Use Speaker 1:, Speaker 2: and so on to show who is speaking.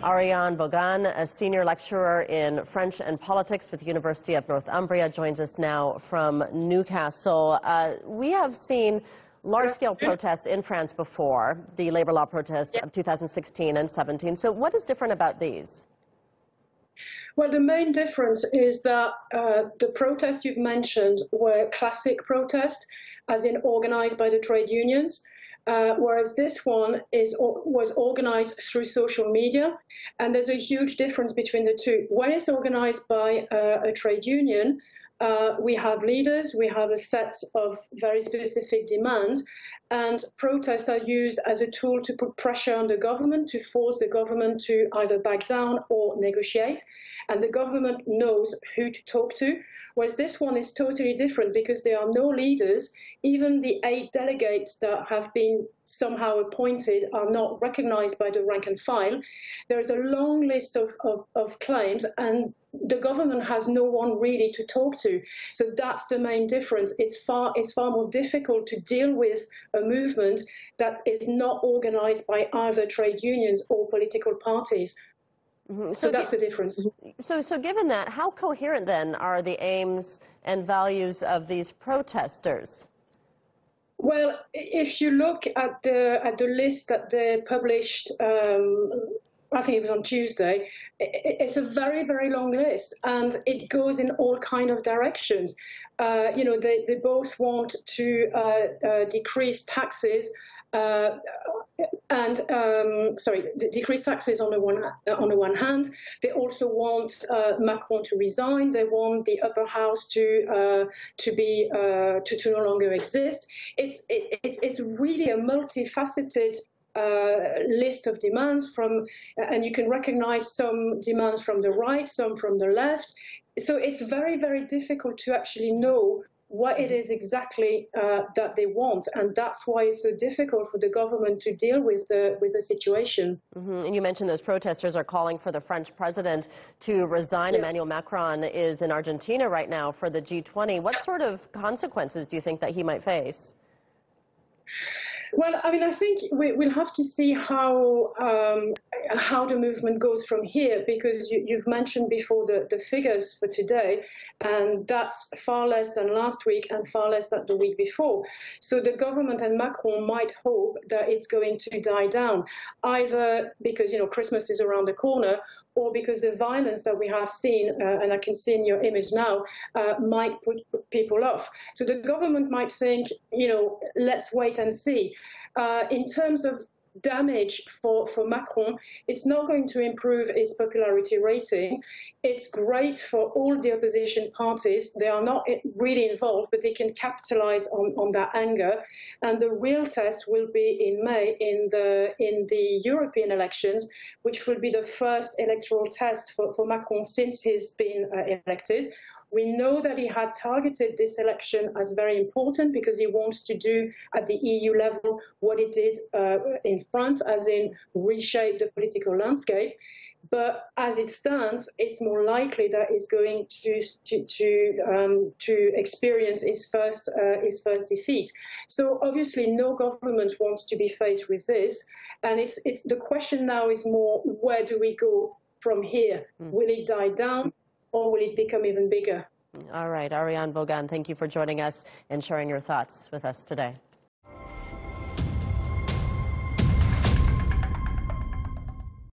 Speaker 1: Ariane Bougain, a senior lecturer in French and politics with the University of Northumbria, joins us now from Newcastle. We have seen large-scale protests in France before, the labor law protests of 2016 and 17. So what is different about these?
Speaker 2: Well, the main difference is that the protests you've mentioned were classic protests, as in organized by the trade unions. Whereas this one was organized through social media, and there's a huge difference between the two. When it's organized by a trade union, we have leaders, we have a set of very specific demands, and protests are used as a tool to put pressure on the government, to force the government to either back down or negotiate. And the government knows who to talk to, whereas this one is totally different because there are no leaders. Even the 8 delegates that have been somehow appointed are not recognized by the rank and file. There's a long list of claims, and the government has no one really to talk to. So that's the main difference. It's far more difficult to deal with a movement that is not organized by either trade unions or political parties. So that's the difference.
Speaker 1: So given that, how coherent then are the aims and values of these protesters?
Speaker 2: Well, if you look at the list that they published, I think it was on Tuesday, it's a very, very long list, and it goes in all kind of directions. They both want to decrease taxes. Decrease taxes on the one hand. They also want Macron to resign. They want the upper house to no longer exist. It's really a multifaceted list of demands and you can recognize some demands from the right, some from the left. So it's very, very difficult to actually know what it is exactly that they want, and that's why it's so difficult for the government to deal with the situation.
Speaker 1: And you mentioned those protesters are calling for the French president to resign. Emmanuel Macron is in Argentina right now for the G20. What sort of consequences do you think that he might face?
Speaker 2: Well, I mean, I think we'll have to see how the movement goes from here, because you've mentioned before the figures for today, and that's far less than last week and far less than the week before. So the government and Macron might hope that it's going to die down, either because, Christmas is around the corner, or because the violence that we have seen, and I can see in your image now, might put people off. So the government might think, let's wait and see. In terms of damage for Macron, it's not going to improve his popularity rating. It's great for all the opposition parties. They are not really involved, but they can capitalize on that anger. And the real test will be in May in the European elections, which will be the first electoral test for Macron since he's been elected. We know that he had targeted this election as very important because he wants to do at the EU level what he did in France, as in reshape the political landscape. But as it stands, it's more likely that he's going to experience his first defeat. So obviously, no government wants to be faced with this, and it's the question now is more, where do we go from here? Will it die down, or will it become even bigger?
Speaker 1: All right, Ariane Bougain, thank you for joining us and sharing your thoughts with us today.